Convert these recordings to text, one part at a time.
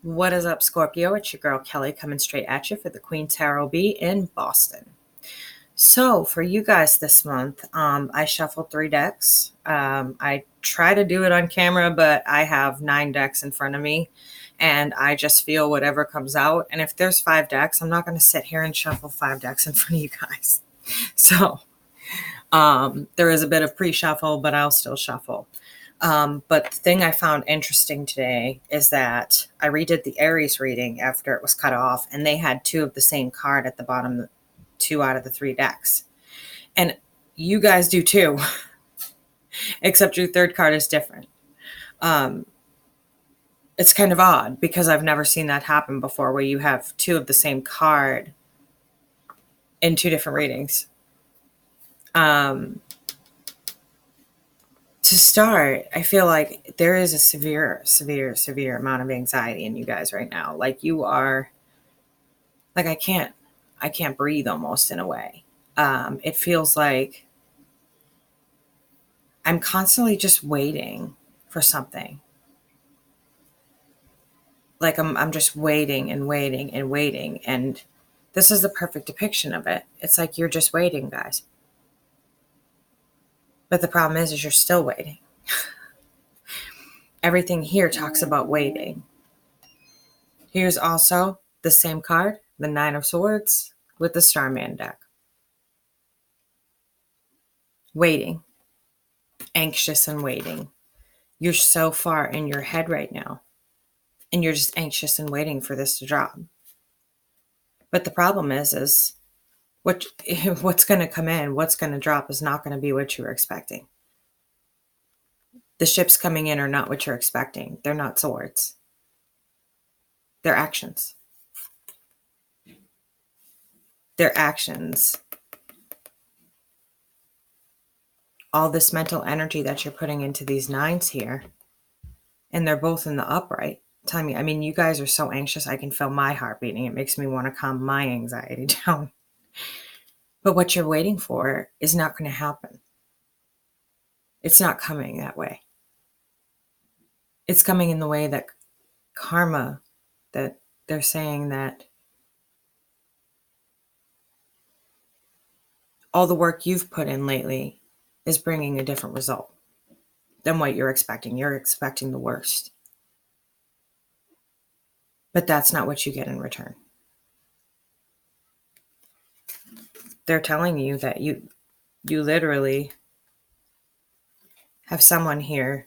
What is up, Scorpio? It's your girl Kelly coming straight at you for the Queen Tarot B in Boston. So for you guys this month, I shuffled 3 decks. I try to do it on camera, but I have 9 decks in front of me, and I just feel whatever comes out. And if there's 5 decks, I'm not going to sit here and shuffle 5 decks in front of you guys. So there is a bit of pre-shuffle, but I'll still shuffle. But the thing I found interesting today is that I redid the Aries reading after it was cut off, and they had 2 of the same card at the bottom, 2 out of the 3 decks. And you guys do too, except your 3rd card is different. It's kind of odd because I've never seen that happen before, where you have 2 of the same card in 2 different readings. To start, I feel like there is a severe amount of anxiety in you guys right now. Like you are, like I can't breathe almost in a way. It feels like I'm constantly just waiting for something. Like I'm just waiting and waiting and waiting. And this is the perfect depiction of it. It's like you're just waiting, guys. But the problem is you're still waiting. Everything here talks about waiting. Here's also the same card, the 9 of Swords, with the Starman deck. Waiting. Anxious and waiting. You're so far in your head right now, and you're just anxious and waiting for this to drop. But the problem is what's going to come in, what's going to drop is not going to be what you were expecting. The ships coming in are not what you're expecting. They're not swords. They're actions. They're actions. All this mental energy that you're putting into these 9s here, and they're both in the upright. Tell me, I mean, you guys are so anxious. I can feel my heart beating. It makes me want to calm my anxiety down. But what you're waiting for is not going to happen. It's not coming that way. It's coming in the way that karma, that they're saying that all the work you've put in lately is bringing a different result than what you're expecting. You're expecting the worst. But that's not what you get in return. They're telling you that you literally have someone here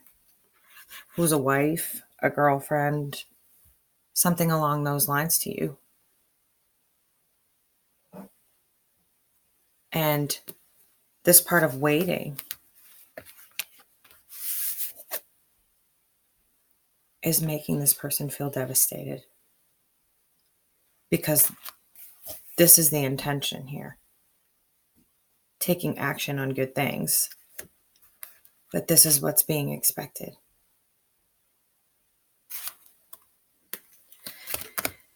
who's a wife, a girlfriend, something along those lines to you. And this part of waiting is making this person feel devastated, because this is the intention here. Taking action on good things. But this is what's being expected.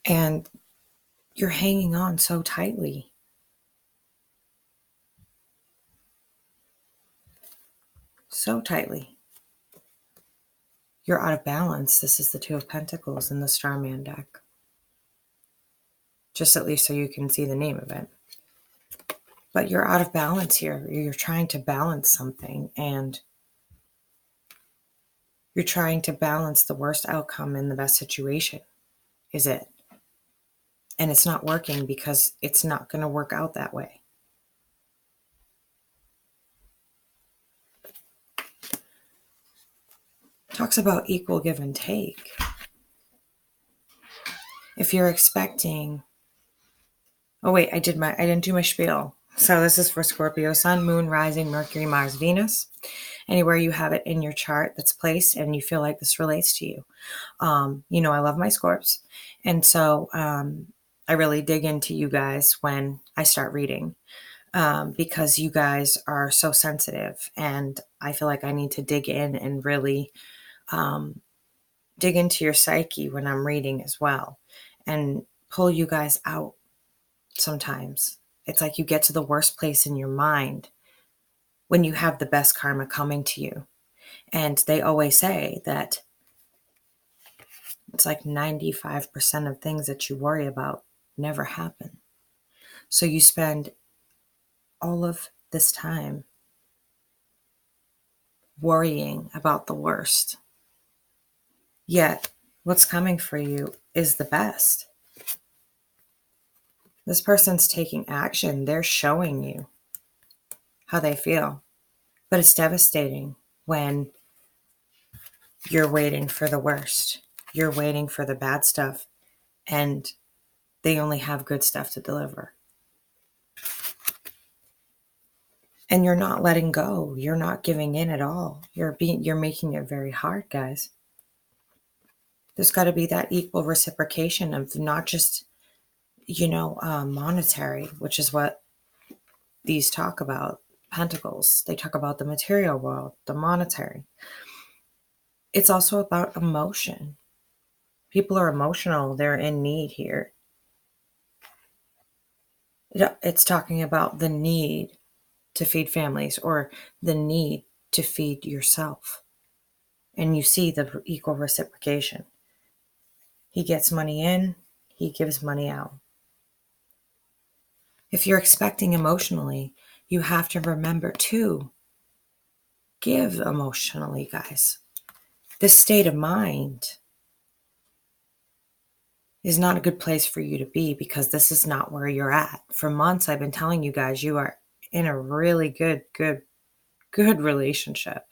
And you're hanging on so tightly. So tightly. You're out of balance. This is the 2 of Pentacles in the Starman deck. Just at least so you can see the name of it. But you're out of balance here. You're trying to balance something, and you're trying to balance the worst outcome in the best situation. Is it? And it's not working because it's not going to work out that way. Talks about equal give and take. If you're expecting, oh wait, I didn't do my spiel. So this is for Scorpio, Sun, Moon, Rising, Mercury, Mars, Venus. Anywhere you have it in your chart that's placed and you feel like this relates to you. You know, I love my Scorps. And so I really dig into you guys when I start reading, because you guys are so sensitive, and I feel like I need to dig in and really dig into your psyche when I'm reading as well, and pull you guys out. Sometimes it's like you get to the worst place in your mind when you have the best karma coming to you. And they always say that It's like 95% of things that you worry about never happen. So you spend all of this time worrying about the worst. Yet, what's coming for you is the best. This person's taking action. They're showing you how they feel. But it's devastating when you're waiting for the worst. You're waiting for the bad stuff, and they only have good stuff to deliver. And you're not letting go. You're not giving in at all. You're making it very hard, guys. There's got to be that equal reciprocation of not just, monetary, which is what these talk about. Pentacles. They talk about the material world, the monetary. It's also about emotion. People are emotional. They're in need here. It's talking about the need to feed families or the need to feed yourself. And you see the equal reciprocation. He gets money in, he gives money out. If you're expecting emotionally, you have to remember to give emotionally, guys. This state of mind is not a good place for you to be because this is not where you're at. For months, I've been telling you guys you are in a really good relationship.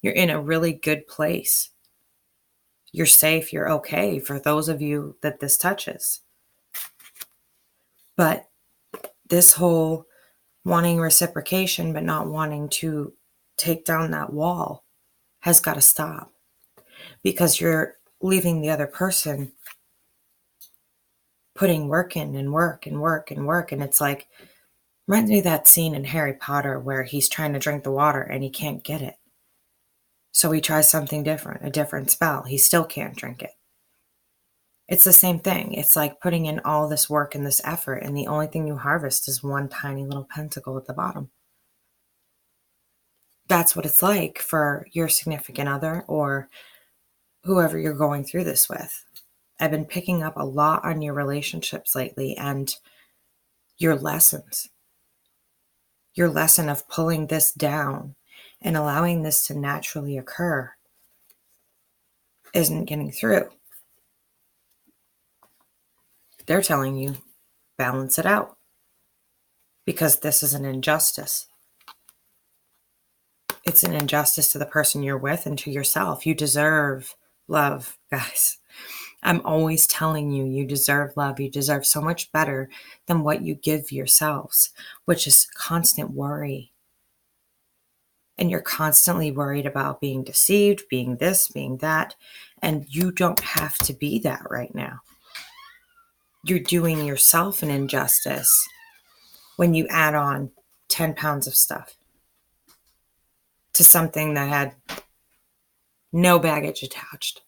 You're in a really good place. You're safe. You're okay for those of you that this touches. But this whole wanting reciprocation but not wanting to take down that wall has got to stop, because you're leaving the other person putting work in and work and work and work. And it's like, reminds me of that scene in Harry Potter where he's trying to drink the water and he can't get it. So he tries something different, a different spell. He still can't drink it. It's the same thing. It's like putting in all this work and this effort, and the only thing you harvest is one tiny little pentacle at the bottom. That's what it's like for your significant other or whoever you're going through this with. I've been picking up a lot on your relationships lately and your lessons. Your lesson of pulling this down and allowing this to naturally occur isn't getting through. They're telling you, balance it out, because this is an injustice. It's an injustice to the person you're with and to yourself. You deserve love, guys. I'm always telling you, you deserve love. You deserve so much better than what you give yourselves, which is constant worry. And you're constantly worried about being deceived, being this, being that. And you don't have to be that right now. You're doing yourself an injustice when you add on 10 pounds of stuff to something that had no baggage attached.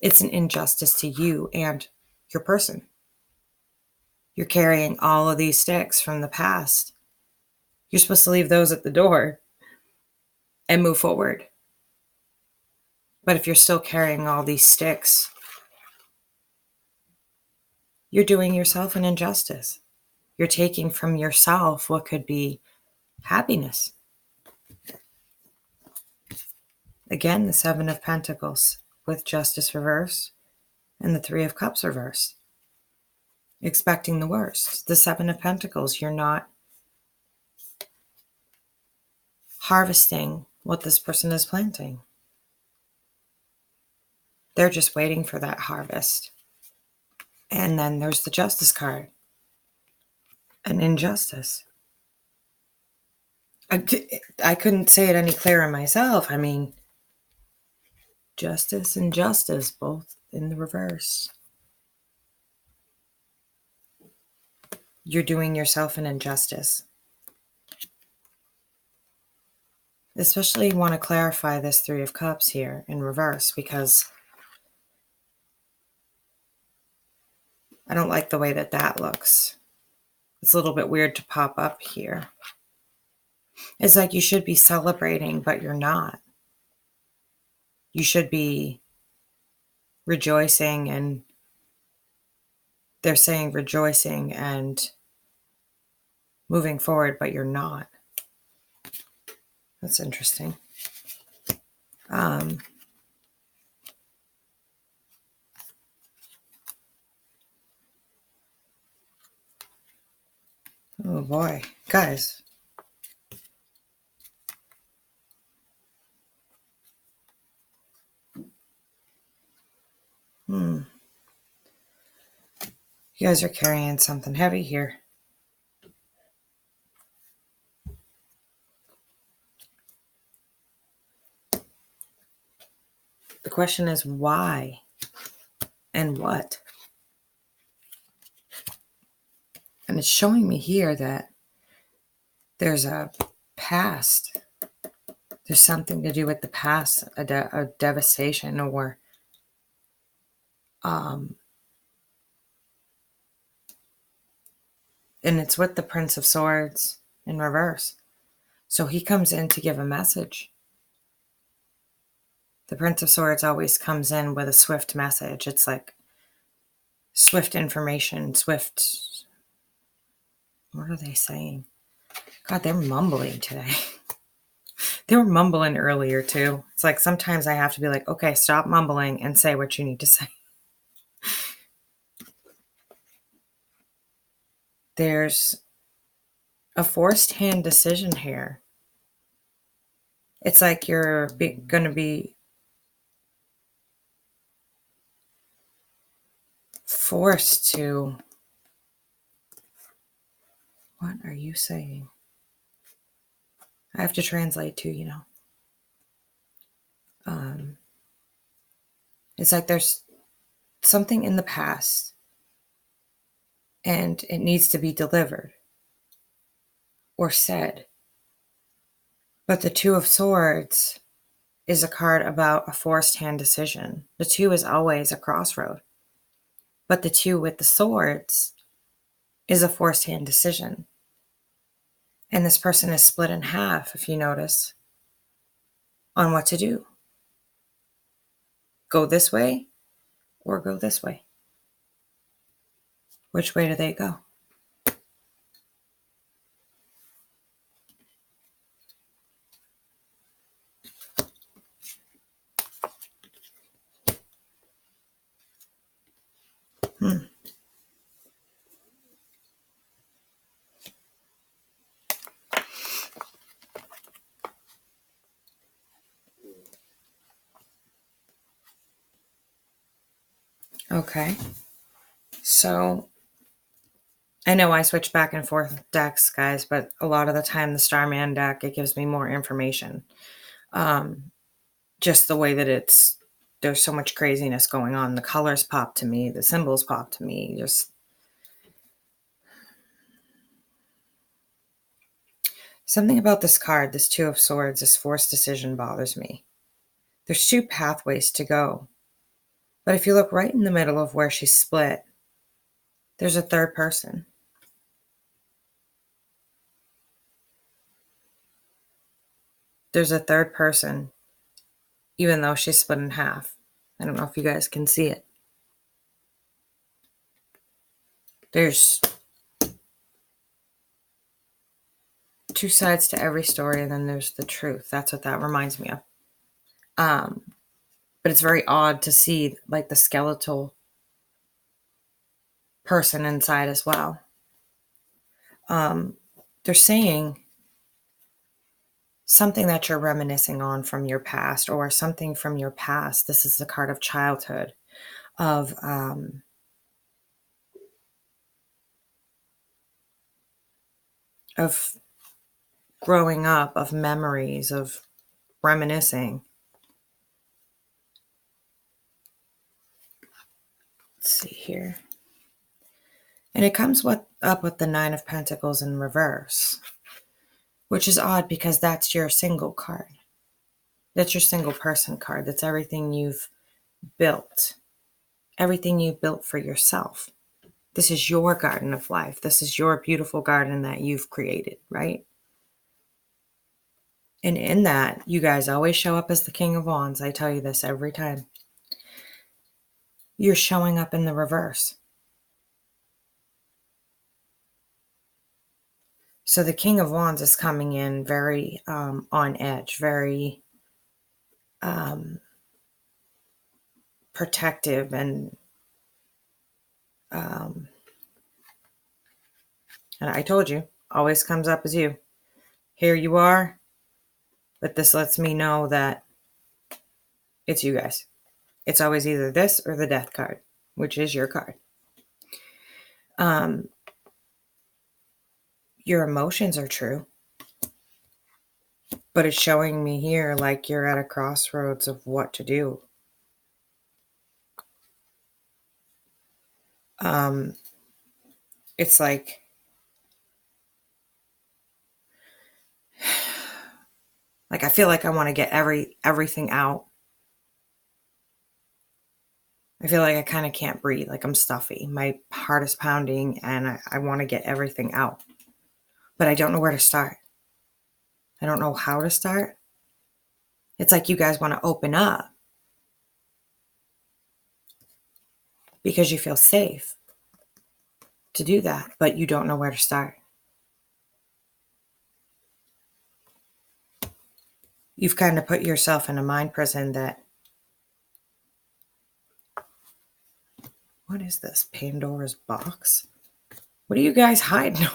It's an injustice to you and your person. You're carrying all of these sticks from the past. You're supposed to leave those at the door and move forward. But if you're still carrying all these sticks, you're doing yourself an injustice. You're taking from yourself what could be happiness. Again, the Seven of Pentacles with Justice reversed and the Three of Cups reversed. Expecting the worst. The Seven of Pentacles, you're not harvesting what this person is planting. They're just waiting for that harvest. And then there's the Justice card. An injustice. I couldn't say it any clearer myself. I mean, justice and justice, both in the reverse. You're doing yourself an injustice. Especially want to clarify this Three of Cups here in reverse, because I don't like the way that looks. It's a little bit weird to pop up here. It's like you should be celebrating, but you're not. You should be rejoicing, and they're saying rejoicing and moving forward, but you're not. That's interesting. Oh boy, guys. You guys are carrying something heavy here. The question is why and what? And it's showing me here that there's a past. There's something to do with the past, a devastation, or and it's with the Prince of Swords in reverse. So he comes in to give a message. The Prince of Swords always comes in with a swift message. It's like swift information, swift. What are they saying? God, they're mumbling today. They were mumbling earlier too. It's like sometimes I have to be like, okay, stop mumbling and say what you need to say. There's a forced hand decision here. It's like you're going to be forced to. What are you saying? I have to translate too, you know. It's like there's something in the past and it needs to be delivered or said. But the Two of Swords is a card about a forced hand decision. The two is always a crossroad. But the two with the swords is a forced hand decision. And this person is split in half, if you notice, on what to do. Go this way or go this way. Which way do they go? Okay. So I know I switch back and forth decks, guys, but a lot of the time the Starman deck, it gives me more information. Just the way that there's so much craziness going on. The colors pop to me, the symbols pop to me, just something about this card, this Two of Swords, this forced decision bothers me. There's two pathways to go. But if you look right in the middle of where she's split, there's a third person. There's a third person, even though she's split in half. I don't know if you guys can see it. There's two sides to every story, and then there's the truth. That's what that reminds me of. But it's very odd to see like the skeletal person inside as well. They're saying something that you're reminiscing on from your past, or something from your past. This is the card of childhood, of growing up, of memories, of reminiscing. Let's see here. And it comes up with the Nine of Pentacles in reverse, which is odd because that's your single card. That's your single person card. That's everything you've built. Everything you built for yourself. This is your garden of life. This is your beautiful garden that you've created, right? And in that, you guys always show up as the King of Wands. I tell you this every time. you're showing up in the reverse. So the King of Wands is coming in very on edge, very protective, and I told you, always comes up as you. Here you are, but this lets me know that it's you guys. It's always either this or the Death card, which is your card. Your emotions are true, but it's showing me here like you're at a crossroads of what to do. It's like I feel like I want to get everything out. I feel like I kind of can't breathe, like I'm stuffy. My heart is pounding and I want to get everything out. But I don't know where to start. I don't know how to start. It's like you guys want to open up because you feel safe to do that, but you don't know where to start. You've kind of put yourself in a mind prison that, what is this? Pandora's box? What are you guys hiding?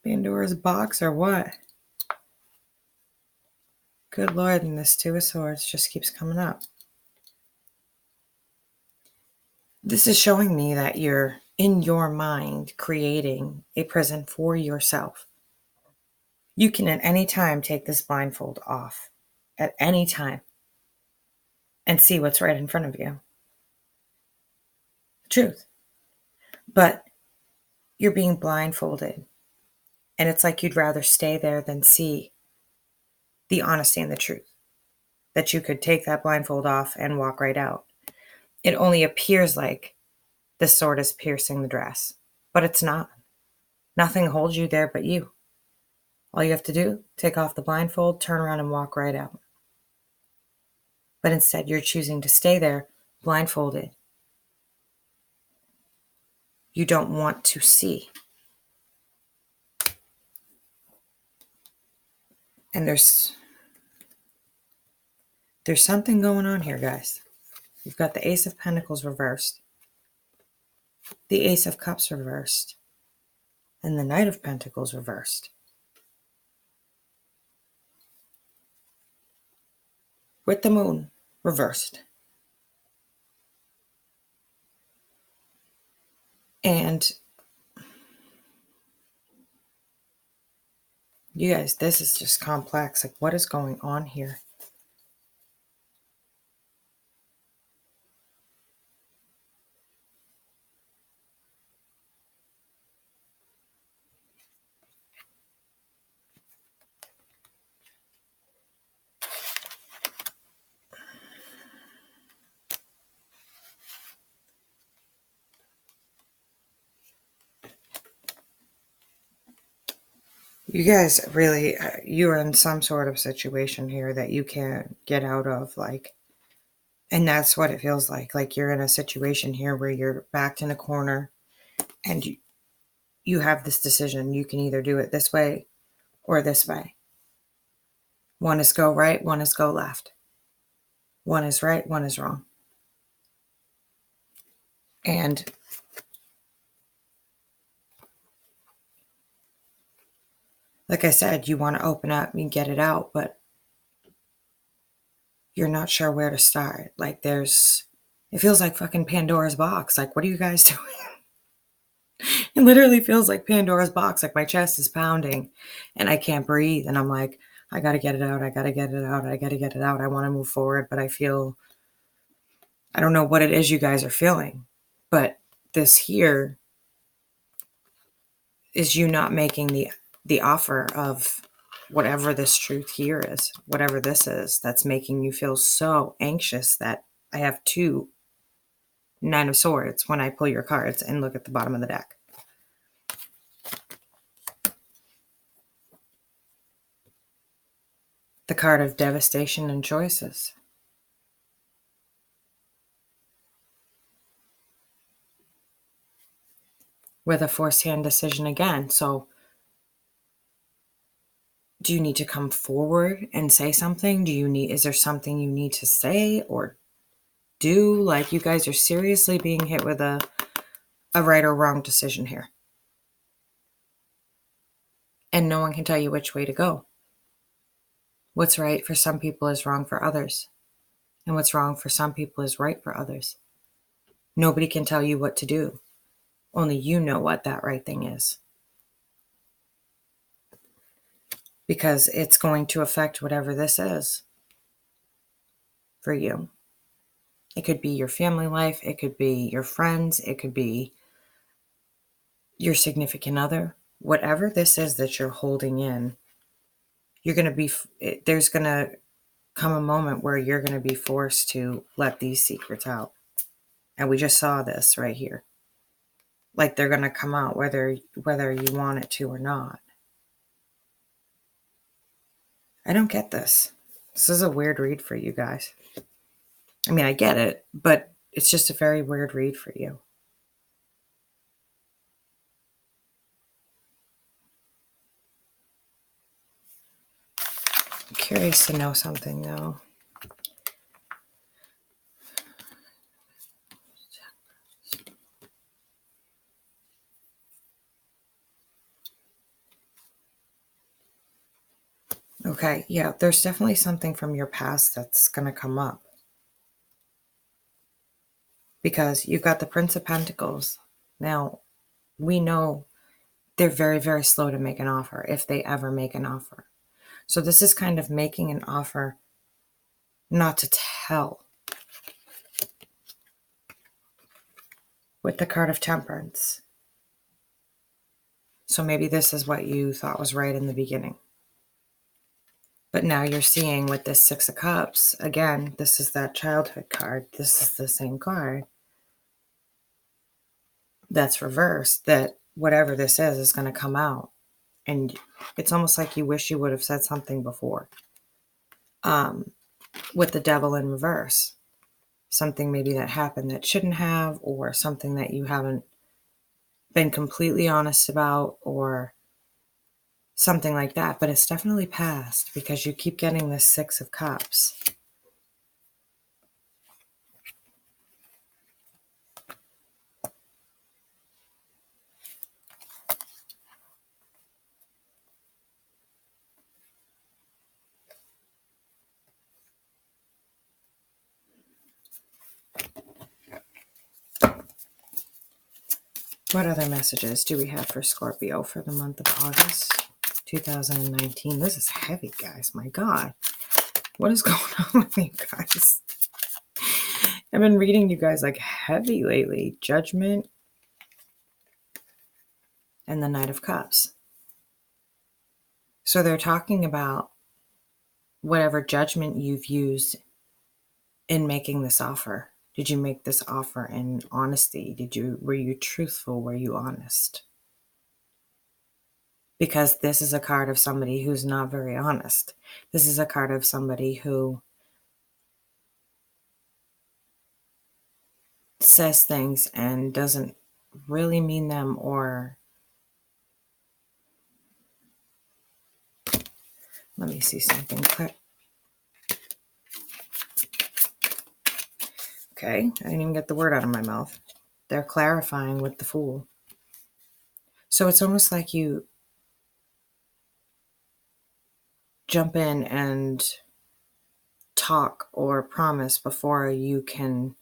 Pandora's box or what? Good Lord, and this Two of Swords just keeps coming up. This is showing me that you're in your mind creating a prison for yourself. You can at any time take this blindfold off, at any time, and see what's right in front of you. The truth. But you're being blindfolded, and it's like you'd rather stay there than see the honesty and the truth. That you could take that blindfold off and walk right out. It only appears like the sword is piercing the dress, but it's not. Nothing holds you there but you. All you have to do, take off the blindfold, turn around and walk right out. But instead, you're choosing to stay there blindfolded. You don't want to see. And there's something going on here, guys. You've got the Ace of Pentacles reversed, the Ace of Cups reversed, and the Knight of Pentacles reversed. With the Moon reversed. And you guys, this is just complex. Like, what is going on here? You guys really, you're in some sort of situation here that you can't get out of, like, and that's what it feels like. Like you're in a situation here where you're backed in a corner and you have this decision. You can either do it this way or this way. One is go right, one is go left. One is right, one is wrong. And like I said, you want to open up and get it out, but you're not sure where to start. Like it feels like fucking Pandora's box. Like, what are you guys doing? It literally feels like Pandora's box. Like my chest is pounding and I can't breathe. And I'm like, I got to get it out. I got to get it out. I got to get it out. I want to move forward, but I don't know what it is you guys are feeling, but this here is you not making the offer of whatever this truth here is, whatever this is, that's making you feel so anxious that I have two Nine of Swords when I pull your cards and look at the bottom of the deck. The card of devastation and choices. with a forced hand decision again. So do you need to come forward and say something? Is there something you need to say or do? Like, you guys are seriously being hit with a right or wrong decision here. And no one can tell you which way to go. What's right for some people is wrong for others. And what's wrong for some people is right for others. Nobody can tell you what to do. Only you know what that right thing is. Because it's going to affect whatever this is for you. It could be your family life. It could be your friends. It could be your significant other. Whatever this is that you're holding in, there's going to come a moment where you're going to be forced to let these secrets out. And we just saw this right here. Like, they're going to come out whether you want it to or not. I don't get this. This is a weird read for you guys. I mean, I get it, but it's just a very weird read for you. I'm curious to know something, though. Okay, yeah, there's definitely something from your past that's going to come up. Because you've got the Prince of Pentacles. Now, we know they're very, very slow to make an offer, if they ever make an offer. So this is kind of making an offer not to tell. With the card of Temperance. So maybe this is what you thought was right in the beginning. But now you're seeing with this Six of Cups, again, this is that childhood card. This is the same card that's reversed, that whatever this is going to come out. And it's almost like you wish you would have said something before. With the Devil in reverse. Something maybe that happened that shouldn't have, or something that you haven't been completely honest about, or something like that. But it's definitely past, because you keep getting this Six of Cups. What other messages do we have for Scorpio for the month of August 2019? This is heavy, guys. My God. What is going on with you guys? I've been reading you guys like heavy lately. Judgment and the Knight of Cups. So they're talking about whatever judgment you've used in making this offer. Did you make this offer in honesty? Were you truthful? Were you honest? Because this is a card of somebody who's not very honest. This is a card of somebody who says things and doesn't really mean them, or let me see something quick. Okay, I didn't even get the word out of my mouth. They're clarifying with the Fool. So it's almost like you jump in and talk or promise before you can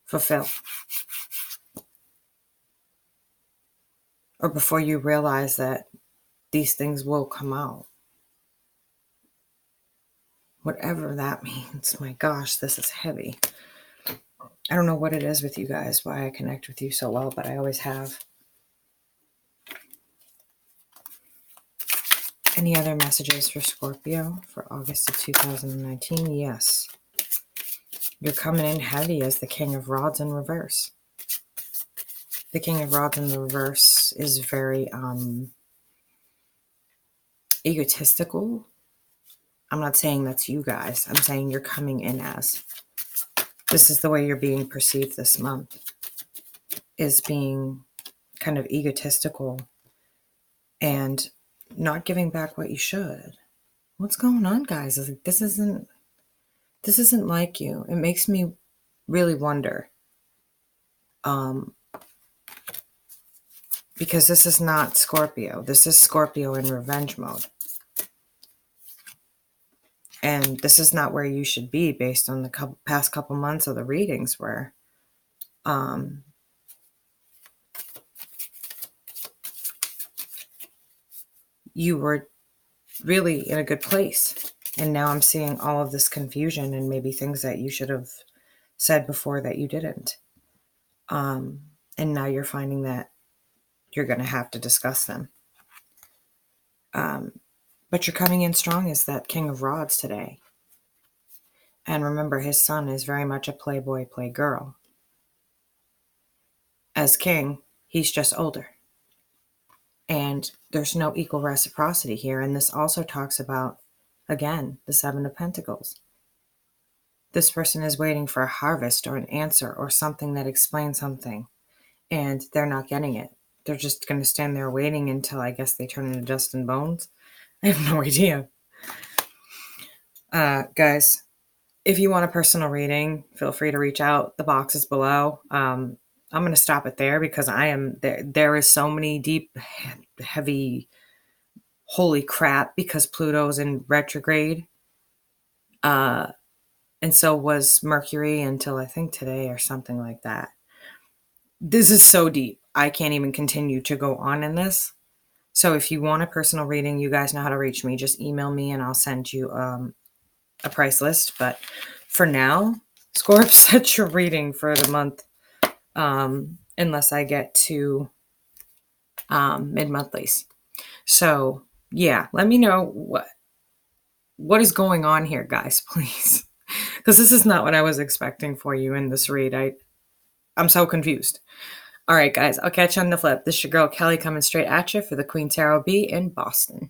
fulfill. Or before you realize that these things will come out. Whatever that means. My gosh, this is heavy. I don't know what it is with you guys, why I connect with you so well, but I always have. Any other messages for Scorpio for August of 2019? Yes. You're coming in heavy as the King of Rods in reverse. The King of Rods in the reverse is very egotistical. I'm not saying that's you guys. I'm saying you're coming in as. This is the way you're being perceived this month. Is being kind of egotistical and not giving back what you should. What's going on, guys? It's like, this isn't like you. It makes me really wonder. Because this is not Scorpio. This is Scorpio in revenge mode. And this is not where you should be based on the past couple months of the readings where you were really in a good place. And now I'm seeing all of this confusion and maybe things that you should have said before that you didn't. And now you're finding that you're going to have to discuss them. But you're coming in strong as that King of Rods today. And remember, his son is very much a playboy, playgirl. As king, he's just older. And there's no equal reciprocity here. And this also talks about, again, the Seven of Pentacles. This person is waiting for a harvest or an answer or something that explains something. And they're not getting it. They're just going to stand there waiting until, I guess, they turn into dust and bones. I have no idea. Guys, if you want a personal reading, feel free to reach out. The box is below. I'm going to stop it there because I am there. There is so many deep, heavy, holy crap, because Pluto's in retrograde. And so was Mercury until I think today or something like that. This is so deep. I can't even continue to go on in this. So if you want a personal reading, you guys know how to reach me. Just email me and I'll send you a price list. But for now, Scorp, set your reading for the month unless I get to mid-monthlies. So yeah, let me know what is going on here, guys, please. Because this is not what I was expecting for you in this read. I'm so confused. All right, guys, I'll catch you on the flip. This is your girl, Kelly, coming straight at you for the Queen Tarot B in Boston.